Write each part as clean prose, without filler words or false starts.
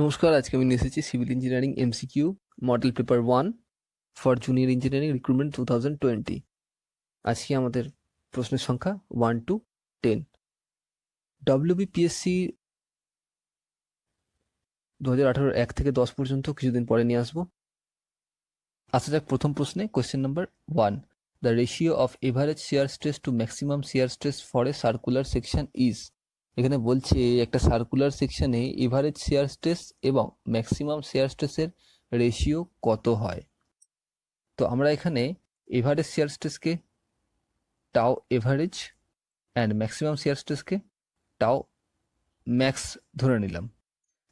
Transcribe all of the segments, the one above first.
নমস্কার, আজকে আমি নিয়ে এসেছি civil engineering MCQ model paper 1 for junior engineering recruitment 2020। আজকে আমাদের প্রশ্নের সংখ্যা 1 to 10। WBPSC 2018 1 থেকে 10 পর্যন্ত কিছুদিন পরে নিয়ে আসবো। আসা যাক প্রথম প্রশ্নে। Question number 1, the ratio of average shear stress to maximum shear stress for a circular section is. এখানে বলছে একটা সার্কুলার সেকশনে এভারেজ শিয়ার স্ট্রেস এবং ম্যাক্সিমাম শিয়ার স্ট্রেসের রেশিও কত হয়। তো আমরা এখানে এভারেজ শিয়ার স্ট্রেসকে টাও এভারেজ অ্যান্ড ম্যাক্সিমাম শিয়ার স্ট্রেসকে টাও ম্যাক্স ধরে নিলাম।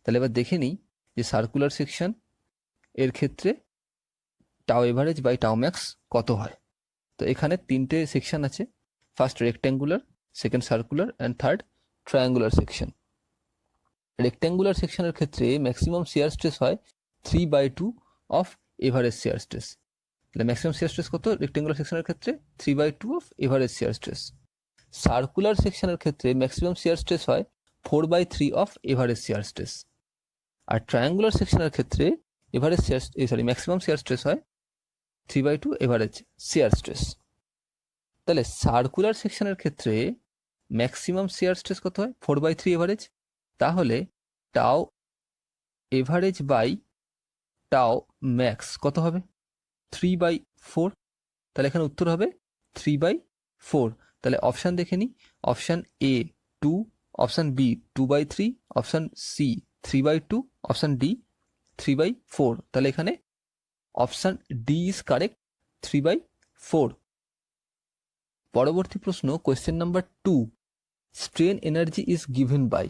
তাহলে এবার দেখে নিই যে সার্কুলার সেকশন এর ক্ষেত্রে টাও এভারেজ বাই টাও ম্যাক্স কত হয়। তো এখানে তিনটে সেকশন আছে, first rectangular, second circular and third triangular section. Rectangular সেকশনের ক্ষেত্রে ম্যাক্সিমাম শিয়ার স্ট্রেস হয় 3/2 অফ এভারেজ শিয়ার স্ট্রেস। তাহলে ম্যাক্সিমাম শিয়ার স্ট্রেস কত রেক্ট্যাঙ্গুলার সেকশনের ক্ষেত্রে? 3/2 of average shear stress. Circular সেকশনের ক্ষেত্রে ম্যাক্সিমাম শিয়ার স্ট্রেস হয় 4/3 অফ এভারেজ শিয়ার স্ট্রেস। আর ট্রায়াঙ্গুলার সেকশনের ক্ষেত্রে ম্যাক্সিমাম শিয়ার স্ট্রেস হয় 3/2 এভারেজ শিয়ার স্ট্রেস। তাহলে সার্কুলার সেকশনের ক্ষেত্রে ম্যাক্সিমাম শিয়ার স্ট্রেস কত হয়? 4/3 এভারেজ। তাহলে টাও এভারেজ বাই টাও ম্যাক্স কত হবে? 3/4। তাহলে এখানে উত্তর হবে 3/4। তাহলে অপশান দেখে নিই। Option A 2, option B 2/3, option C 3/2, option D 3/4। তাহলে এখানে অপশান ডি ইজ কারেক্ট, 3/4। পরবর্তী প্রশ্ন, question number 2, strain energy is given by.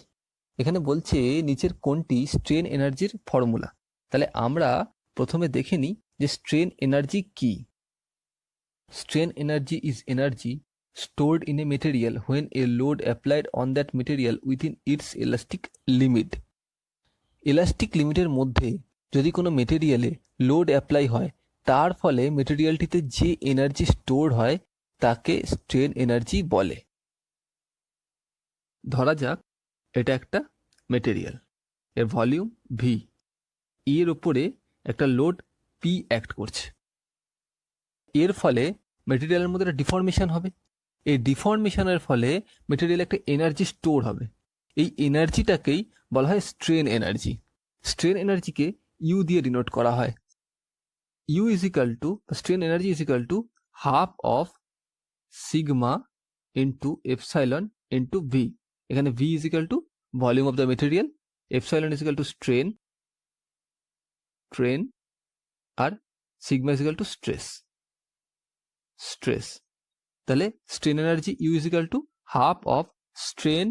এখানে বলছে নিচের কোনটি স্ট্রেন এনার্জির ফর্মুলা। তাহলে আমরা প্রথমে দেখে নিই যে স্ট্রেন এনার্জি কি। Strain energy is energy stored in a material when a load applied on that material within its elastic limit. Elastic লিমিটের মধ্যে যদি কোনো মেটেরিয়ালে লোড অ্যাপ্লাই হয় তার ফলে মেটেরিয়ালটিতে যে এনার্জি স্টোর হয় তাকে স্ট্রেন এনার্জি বলে। ধরা যাক এটা একটা মেটেরিয়াল, এর ভলিউম ভি, এর উপরে একটা লোড পি অ্যাক্ট করছে। এর ফলে মেটেরিয়ালের মধ্যে একটা ডিফর্মেশন হবে। এই ডিফর্মেশনের ফলে মেটেরিয়ালে একটা এনার্জি স্টোর হবে। এই এনার্জিটাকেই বলা হয় স্ট্রেন এনার্জি। স্ট্রেন এনার্জিকে ইউ দিয়ে ডিনোট করা হয়। U is equal to, strain energy is equal to half of sigma into epsilon into V. এখানে V is equal to volume of the material, epsilon is equal to strain, আর sigma is equal to stress. তাহলে strain energy U is equal to half of strain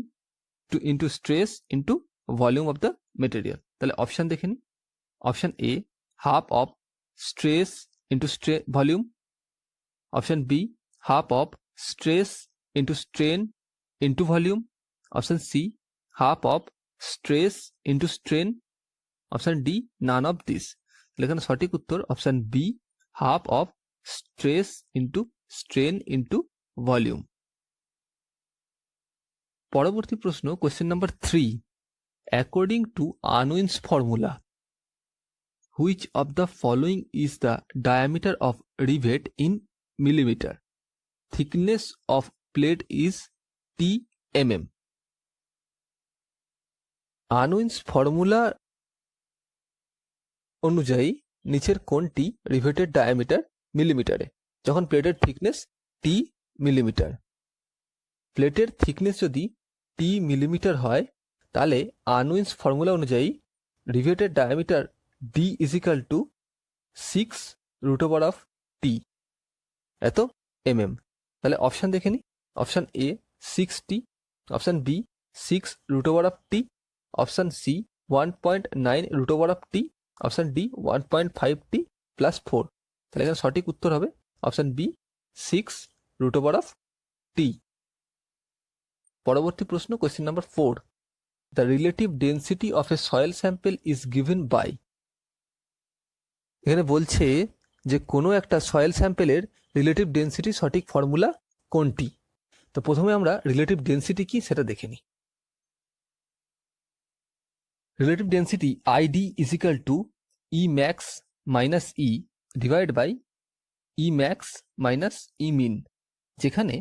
into stress into volume of the material. তাহলে option দেখে নিই। Option A half of stress into volume, option B half of stress into strain into volume, option C half of stress into strain, option D none of this. তাহলে এখানে সঠিক উত্তর option B, half of stress into strain into volume. পরবর্তী প্রশ্ন, question number 3, according to Unwin's formula which of the following is the diameter of rivet in millimetre, thickness of plate is TMM। Unwin's formula অনুযায়ী নিচের কোনটি রিভেটের diameter মিলিমিটারে যখন প্লেটের thickness T millimetre. প্লেটের থিকনেস যদি টি মিলিমিটার হয় তাহলে আনউইনস ফর্মুলা অনুযায়ী রিভেটের diameter D is equal to 6√t, এত mm। তাহলে অপশান দেখে নিই। অপশান এ 6t, option B 6√t, option C 1.9√t, option D 1.5t plus 4। তাহলে এখানে সঠিক উত্তর হবে অপশান বি 6√t। পরবর্তী প্রশ্ন, question number 4, the relative density of a soil sample is given by. এখানে বলছে যে কোনো একটা সয়েল স্যাম্পেলের রিলেটিভ ডেন্সিটি সঠিক ফর্মুলা কোনটি। তো প্রথমে আমরা রিলেটিভ ডেন্সিটি কি সেটা দেখে নিই। Relative density ID is equal to e max minus e divide by e max minus e min, যেখানে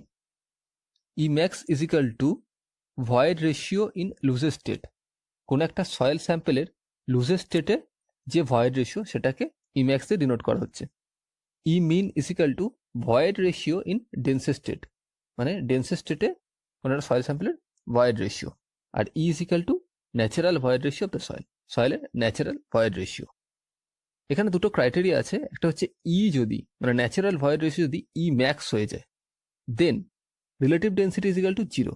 e max is equal to void ratio in loosest state. কোনো একটা সয়েল স্যাম্পেলের লুজেস্ট স্টেটে যে ভয়েড রেশিও সেটাকে ই ম্যাক্স দিয়ে denote করা হচ্ছে। E min is equal to void ratio in densest state, মানে ডেন্সেস্ট স্টেটে কোনো একটা সয়েল স্যাম্পেলের ভয়েড রেশিও। আর e is equal to natural void ratio of the soil, সয়েলের ন্যাচারাল ভয়েড রেশিও। এখানে দুটো ক্রাইটেরিয়া আছে, একটা হচ্ছে ই যদি মানে ন্যাচারাল ভয়েড রেশিও যদি ই ম্যাক্স হয়ে যায়, then relative density is equal to zero.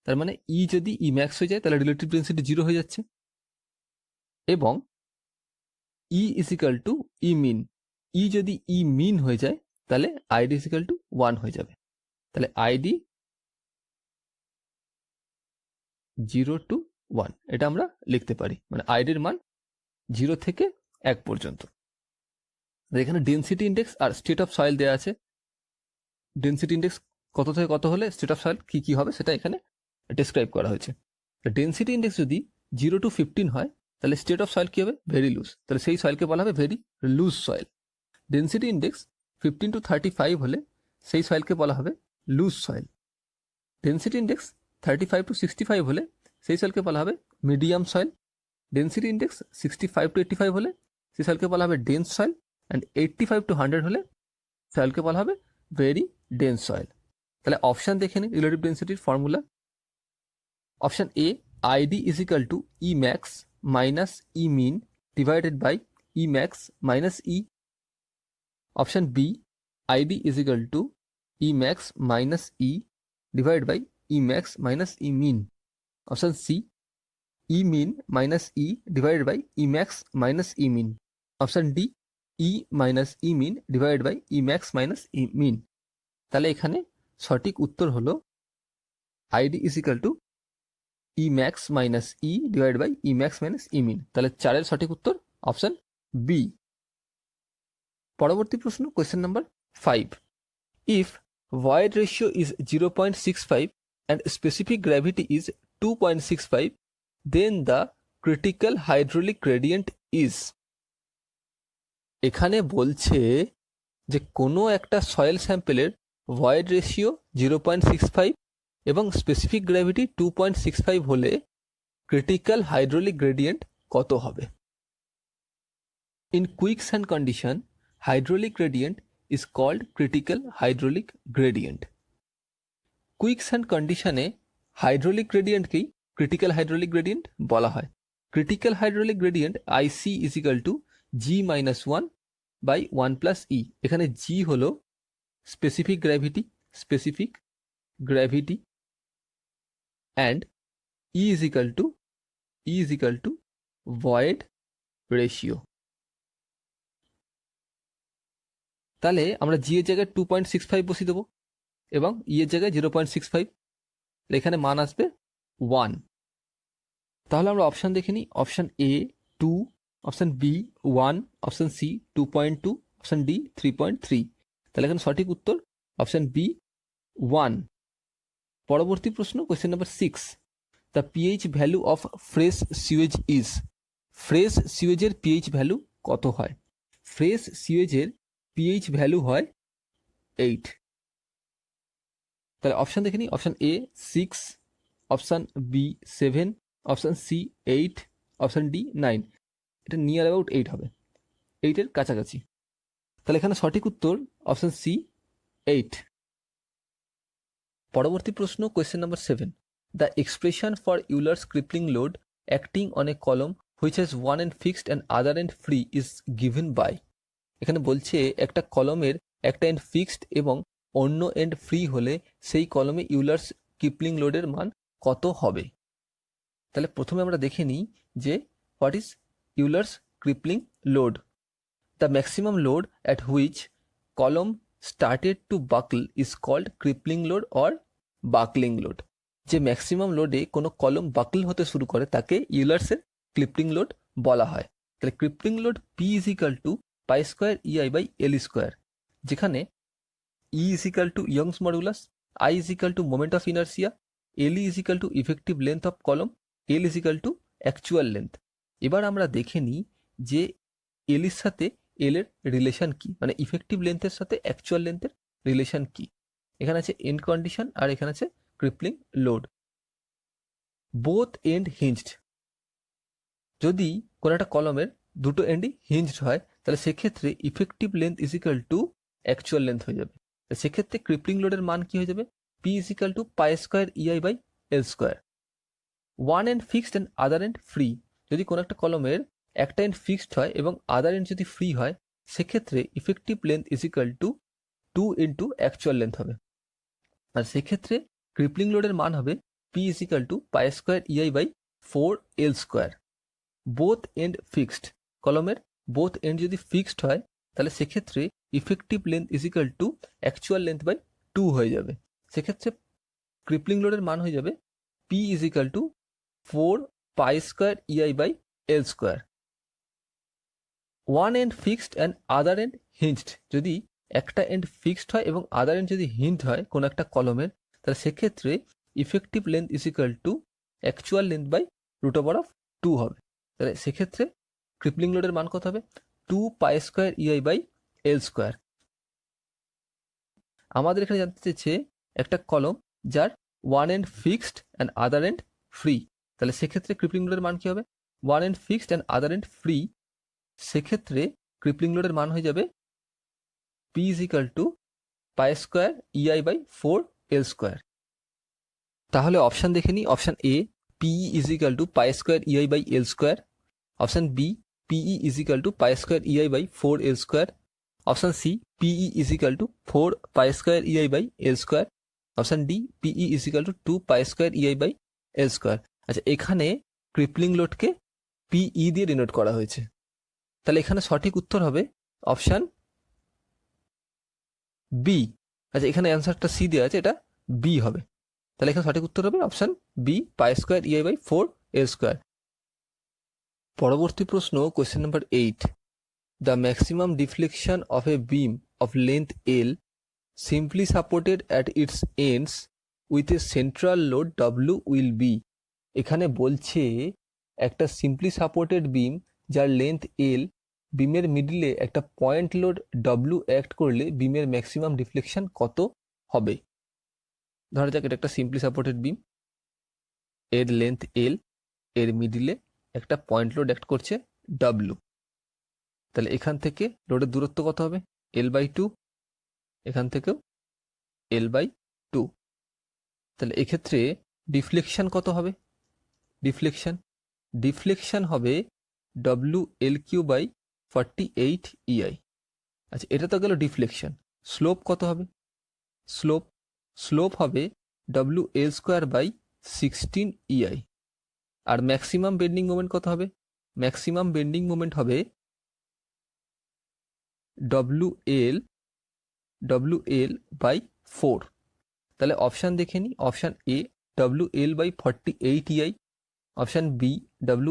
তার মানে ই যদি ই ম্যাক্স হয়ে যায় তাহলে রিলেটিভ ডেন্সিটি জিরো হয়ে যাচ্ছে, এবং ই ইজ ইকাল টু ই মিন, ই যদি ই মিন হয়ে যায় তাহলে আইডি ইজ ইকাল টু 1 হয়ে যাবে। তাহলে আইডি 0 to 1 এটা আমরা লিখতে পারি, মানে আইডির মান 0 থেকে 1 পর্যন্ত। এখানে ডেন্সিটি ইন্ডেক্স আর স্টেট অফ সয়েল দেওয়া আছে। ডেন্সিটি ইন্ডেক্স কত থেকে কত হলে স্টেট অফ সয়েল কি কি হবে সেটা এখানে ডেসক্রাইব করা হয়েছে। ডেন্সিটি ইন্ডেক্স যদি 0 to 15 হয় তাহলে স্টেট অফ সয়েল কি হবে? ভেরি লুজ, তাহলে সেই সয়েলকে বলা হবে very loose soil. Density index 15 to 35 হলে সেই সয়েলকে বলা হবে loose soil. Density index 35 to 65 হলে সেই সয়েলকে বলা হবে medium soil. Density index 65 to 85 হলে সেই সয়েলকে বলা হবে ডেন্স সয়েল। অ্যান্ড 85 to 100 হলে সয়েলকে বলা হবে ভেরি ডেন্স সয়েল। তাহলে অপশান দেখে নিই রিলেটিভ ডেন্সিটির formula. Option A, ID is equal to e max minus e min divided by e max minus e. Option B, ID is equal to e max minus e divide by e max minus e min. Option C, e min minus e divided by e max minus e min. Option D, e minus e min divided by e max minus e min. তাহলে এখানে সঠিক উত্তর হলো ID is equal to e max minus e divide by e max minus e min. তাহলে 4-এর সঠিক উত্তর option B. পরবর্তী প্রশ্ন, question number 5। If void ratio is 0.65 and specific gravity is 2.65, then the critical hydraulic gradient is। এখানে বলছে যে কোনো একটা সয়েল স্যাম্পেলের ভয়েড রেশিও 0.65 এবং স্পেসিফিক গ্র্যাভিটি 2.65 হলে ক্রিটিক্যাল হাইড্রোলিক গ্রেডিয়েন্ট কত হবে। In quicksand condition hydraulic gradient is called critical hydraulic gradient. Quicksand কন্ডিশনে হাইড্রোলিক গ্রেডিয়েন্টকেই ক্রিটিক্যাল হাইড্রোলিক গ্রেডিয়েন্ট বলা হয়। Critical hydraulic gradient IC is equal to G minus 1 by 1 plus e. এখানে G হলো specific gravity and e is equal to void ratio. তাহলে আমরা জি এর জায়গায় 2.65 বসিয়ে দেবো এবং ই এর জায়গায় 0.65, এখানে মান আসবে 1। তাহলে আমরা অপশান দেখে নিই। Option A 2, option B 1, option C 2.2, option D 3.3। তাহলে এখানে সঠিক উত্তর অপশান বি 1। পরবর্তী প্রশ্ন, question number 6। The pH value of fresh sewage is. Fresh সিউয়েজের পিএইচ ভ্যালু কত হয়? ফ্রেশ সিউয়েজের পিএইচ ভ্যালু হয় 8। তাহলে অপশান দেখে নিই। Option A 6, option B 7, option C 8, option D 9। এটা নিয়ার অ্যাবাউট 8 হবে, 8-এর কাছাকাছি। তাহলে এখানে সঠিক উত্তর অপশান সি 8। পরবর্তী প্রশ্ন, question number 7। The expression for Euler's crippling load acting on a column which has one end fixed and other end free is given by. এখানে বলছে একটা কলমের একটা এন্ড ফিক্সড এবং অন্য এন্ড ফ্রি হলে সেই কলমে ইউলার্স ক্রিপলিং লোডের মান কত হবে। তাহলে প্রথমে আমরা দেখে নিই যে what is Euler's crippling load. The maximum load at which column started to buckle is called crippling load or buckling load. যে ম্যাক্সিমাম লোডে কোনো কলম বাকল হতে শুরু করে তাকে ইউলার্সের ক্রিপলিং লোড বলা হয়। তাহলে crippling load P is equal to pi square EI by L square, যেখানে E is equal to Young's modulus, I is equal to moment of inertia, L is equal to effective length of column, L is equal to actual length. এবার আমরা দেখে নিই যে এল এর সাথে এল এর relation কি, মানে ইফেক্টিভ লেন্থের সাথে অ্যাকচুয়াল লেন্থের রিলেশন কি। এখানে আছে এন্ড কন্ডিশন আর এখানে আছে ক্রিপলিং লোড। বোথ এন্ড হিঞ্জড, যদি কোনো একটা কলমের দুটো এন্ডই হিঞ্জড হয় তাহলে সেক্ষেত্রে effective length is equal to actual length হয়ে যাবে। সেক্ষেত্রে ক্রিপলিং লোডের মান কি হয়ে যাবে, P is equal to pi square EI by L square. One end fixed and other end free, যদি কোনো একটা কলমের একটা এন্ড ফিক্সড হয় এবং আদার এন্ড যদি ফ্রি হয় সেক্ষেত্রে effective length is equal to 2 into actual length হবে। আর সেক্ষেত্রে ক্রিপলিং লোডের মান হবে P is equal to pi square EI by 4 L square. Both end fixed, কলমের বোথ এন্ড যদি ফিক্সড হয় তাহলে সেক্ষেত্রে effective length is equal to actual length by 2 হয়ে যাবে। সেক্ষেত্রে ক্রিপলিং লোডের মান হয়ে যাবে P is equal to 4 pi square EI by L square. One end fixed and other end hinged, যদি একটা এন্ড ফিক্সড হয় এবং আদার এন্ড যদি হিঞ্জড হয় কোনো একটা কলমের তাহলে সেক্ষেত্রে effective length is equal to actual length by root over of 2 হবে। তাহলে সেক্ষেত্রে ক্রিপলিং লোডের মান কত হবে, 2 pi square EI by L square. আমাদের এখানে জানতে চেয়েছে একটা কলম যার one end fixed and other end free, তাহলে সেক্ষেত্রে ক্রিপলিং লোডের মান কি হবে, one end fixed and other end free. সেক্ষেত্রে ক্রিপলিং লোডের মান হয়ে যাবে P is equal to pi square EI by 4 L square. তাহলে অপশান দেখে নিই, option A PE is equal to pi square EI by L square, option B PE is equal to pi square EI by 4 L square, option C PE is equal to 4 pi square EI by L square, option D PE is equal to 2 pi square EI by L square. আচ্ছা, এখানে ক্রিপলিং লোডকে পিই দিয়ে denote করা হয়েছে, তাহলে এখানে সঠিক উত্তর হবে অপশান বি। আচ্ছা, এখানে অ্যান্সারটা সি দেওয়া আছে, এটা বি হবে, তাহলে এখানে সঠিক উত্তর হবে option B, pi square EI by 4 L square. পরবর্তী প্রশ্ন, question number 8, the maximum deflection of a beam of length L simply supported at its ends with a central load W will be। এখানে বলছে একটা simply supported বিম যার length এল, বিমের মিডলে একটা point load W act করলে বিমের ম্যাক্সিমাম ডিফ্লেকশন কত হবে। ধরা যাক এটা একটা সিম্পলি সাপোর্টেড বিম, এর লেন্থ এল, এর মিডলে একটা পয়েন্ট লোড অ্যাক্ট করছে W, তাহলে এখান থেকে লোডের দূরত্ব কত হবে, L/2, এখান থেকেও L/2, তাহলে এক্ষেত্রে ডিফ্লেকশন কত হবে, ডিফ্লেকশন হবে WL/48 EI। আচ্ছা, এটা তো গেল ডিফ্লেকশন। স্লোপ কত হবে, স্লোপ হবে WL/16 EI। আর ম্যাক্সিমাম বেন্ডিং মোমেন্ট কত হবে, ম্যাক্সিমাম বেন্ডিং মোমেন্ট হবে WL/4। তাহলে অপশান দেখে নিই, option A WL/48 EI, option B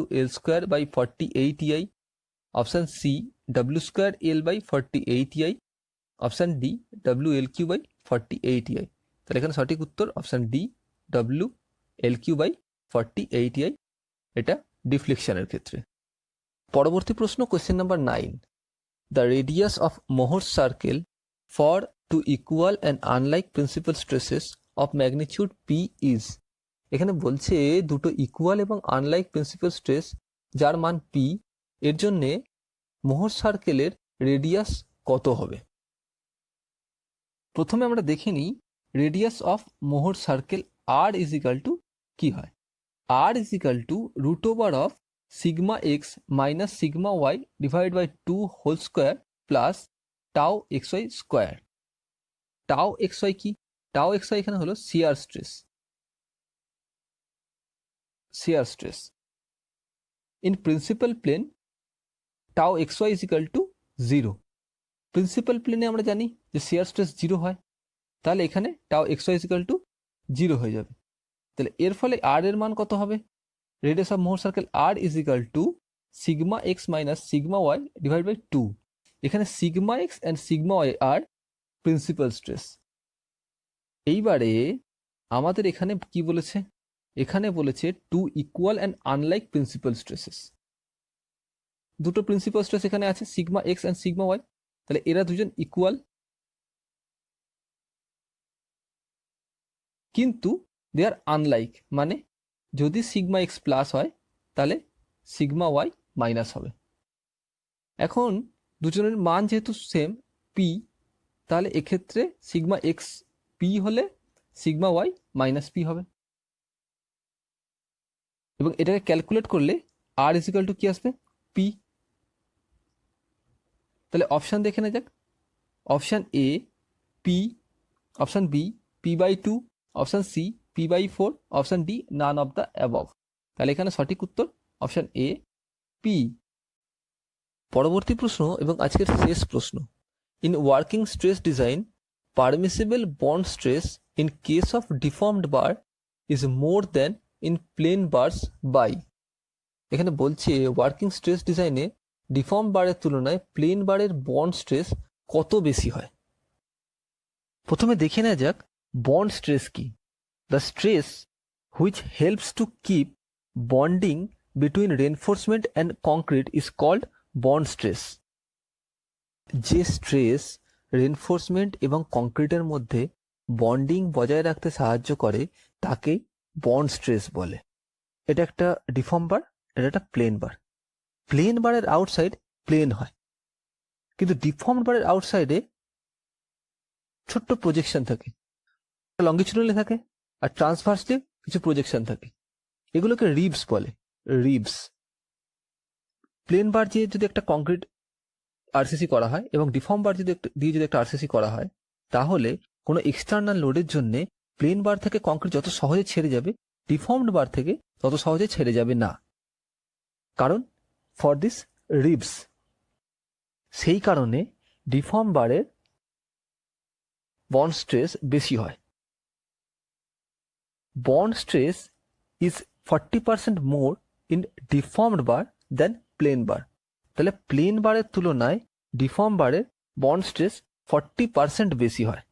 WL/48 EI, option C W²L/48 EI, option D WL3/48 EI। তাহলে এখানে সঠিক উত্তর অপশান ডি WL3/48 EI, এটা ডিফ্লেকশনের ক্ষেত্রে। পরবর্তী প্রশ্ন, question number 9, the radius of Mohr circle for two equal and unlike principal stresses of magnitude P is. এখানে বলছে দুটো ইকুয়াল এবং আনলাইক প্রিন্সিপাল স্ট্রেস যার মান পি, এর জন্যে মোহর সার্কেলের রেডিয়াস কত হবে। প্রথমে আমরা দেখে নিই radius of Mohr circle R is equal to কি হয়, R is equal to root over of sigma x minus sigma Y divide by 2 whole square plus tau x y square. Tau x y কি, tau x y এখানে হলো shear stress in principal plane, tau x Y is equal to 0। Principal প্লেনে আমরা জানি যে shear stress 0 হয়, তাহলে এখানে tau x Y is equal to 0 হয়ে যাবে। তাহলে এর ফলে আর এর মান কত হবে, radius of Mohr circle R is equal to sigma x minus sigma Y divide by 2। এখানে sigma X and sigma Y are principal stress. এইবারে আমাদের এখানে কি বলেছে, এখানে বলেছে two equal and unlike principal stresses. দুটো প্রিন্সিপাল স্ট্রেস এখানে আছে, sigma X and sigma Y, তাহলে এরা দুজন ইকুয়াল, কিন্তু দে আর আনলাইক, মানে যদি সিগমা এক্স প্লাস হয় তাহলে সিগমা ওয়াই মাইনাস হবে। এখন দুজনের মান যেহেতু সেম পি, তাহলে এক্ষেত্রে সিগমা এক্স পি হলে সিগমা ওয়াই মাইনাস পি হবে, এবং এটাকে ক্যালকুলেট করলে আর ইজিক্যাল টু কি আসবে, পি। তাহলে অপশান দেখে না যাক, option A P, option B P by 2, option C P by 4, option D none of the above. তাহলে এখানে সঠিক উত্তর অপশান এ পি। পরবর্তী প্রশ্ন এবং আজকের শেষ প্রশ্ন, in working stress design permissible bond stress in case of deformed bar is more than in plain bars by. এখানে বলছে ওয়ার্কিং স্ট্রেস ডিজাইনে ডিফর্ম বারের তুলনায় প্লেন বারের বন্ড স্ট্রেস কত বেশি হয়। প্রথমে দেখে নেওয়া যাক বন্ড স্ট্রেস কি। The stress which helps to keep bonding between reinforcement and concrete is called bond stress. যে স্ট্রেস রেনফোর্সমেন্ট এবং কংক্রিটের মধ্যে বন্ডিং বজায় রাখতে সাহায্য করে তাকে বন্ড স্ট্রেস বলে। এটা একটা ডিফর্ম বার, এটা একটা প্লেন বার। প্লেন বারের আউটসাইড প্লেন হয়, কিন্তু ডিফর্মড বারের আউটসাইডে ছোট্ট প্রজেকশন থাকে, লঙ্গিচুডালি থাকে, আর ট্রান্সভার্সলি কিছু প্রজেকশন থাকে, এগুলোকে রিবস বলে, রিবস। প্লেন বার দিয়ে যদি একটা কংক্রিট আরসিসি করা হয় এবং ডিফর্ম বার দিয়ে যদি একটা আরসিসি করা হয়, তাহলে কোনো এক্সটার্নাল লোডের জন্য প্লেন বার থেকে কংক্রিট যত সহজে ছেড়ে যাবে, ডিফর্মড বার থেকে তত সহজে ছেড়ে যাবে না, কারণ ফর দিস রিবস। সেই কারণে ডিফর্ম বারের বন্ড স্ট্রেস বেশি হয়। Bond stress is 40% more in deformed bar than plain bar. তাহলে প্লেন বারের তুলনায় ডিফর্ম বারের বন্ড স্ট্রেস 40% বেশি হয়।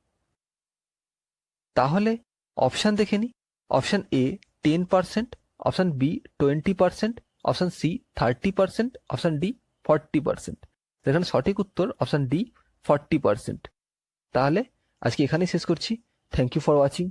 তাহলে অপশান দেখে নিই, option A 10%, option B 20%, option C 30%, option D 40%। এখানে সঠিক উত্তর অপশান ডি 40%। তাহলে আজকে এখানেই শেষ করছি। Thank you for watching.